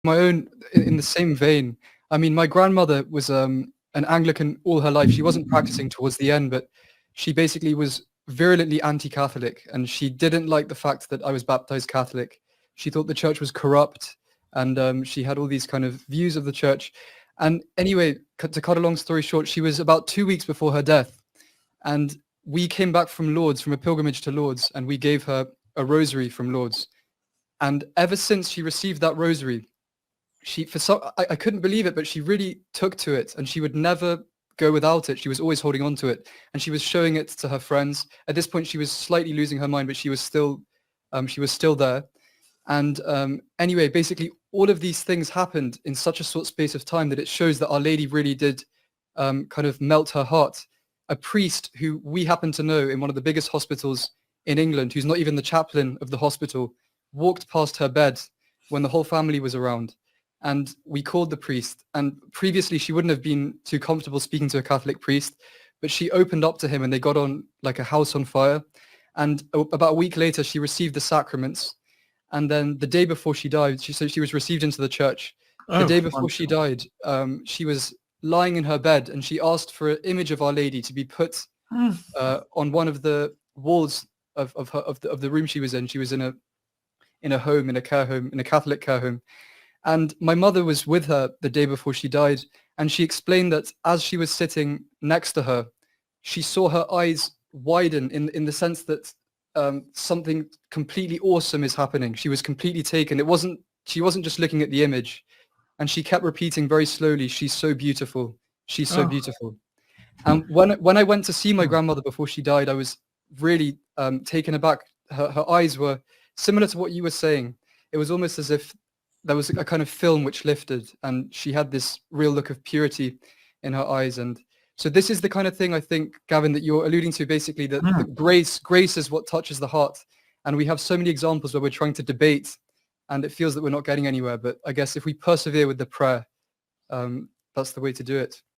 my own, in the same vein. I mean, my grandmother was an Anglican all her life. She wasn't practicing towards the end, but she basically was virulently anti-Catholic, and she didn't like the fact that I was baptized Catholic. She thought the church was corrupt, and she had all these kind of views of the church. And anyway, to cut a long story short, she was about 2 weeks before her death, and we came back from Lourdes, from a pilgrimage to Lourdes, and we gave her a rosary from Lourdes. And ever since she received that rosary, she for some I couldn't believe it, but she really took to it, and she would never go without it. She was always holding on to it, and she was showing it to her friends. At this point, she was slightly losing her mind, but she was still there. And anyway, basically, all of these things happened in such a short space of time that it shows that Our Lady really did kind of melt her heart. A priest who we happen to know in one of the biggest hospitals in England, who's not even the chaplain of the hospital, walked past her bed when the whole family was around. And we called the priest. And previously, she wouldn't have been too comfortable speaking to a Catholic priest, but she opened up to him and they got on like a house on fire. And about a week later, she received the sacraments. And then the day before she died, she was received into the church. The Oh, day before she wonderful. died, she was lying in her bed and she asked for an image of Our Lady to be put Mm. on one of the walls of the room she was in. She was in a home, in a care home, in a Catholic care home. And my mother was with her the day before she died, and she explained that as she was sitting next to her, she saw her eyes widen in the sense that something completely awesome is happening. She was completely taken. She wasn't just looking at the image, and she kept repeating very slowly, "She's so beautiful. She's so Oh. beautiful." And when I went to see my Mm. grandmother before she died, I was really taken aback. Her eyes were similar to what you were saying. It was almost as if there was a kind of film which lifted, and she had this real look of purity in her eyes. And so this is the kind of thing, I think, Gavin, that you're alluding to, basically, that the Mm. grace is what touches the heart. And we have so many examples where we're trying to debate and it feels that we're not getting anywhere. But I guess if we persevere with the prayer, that's the way to do it.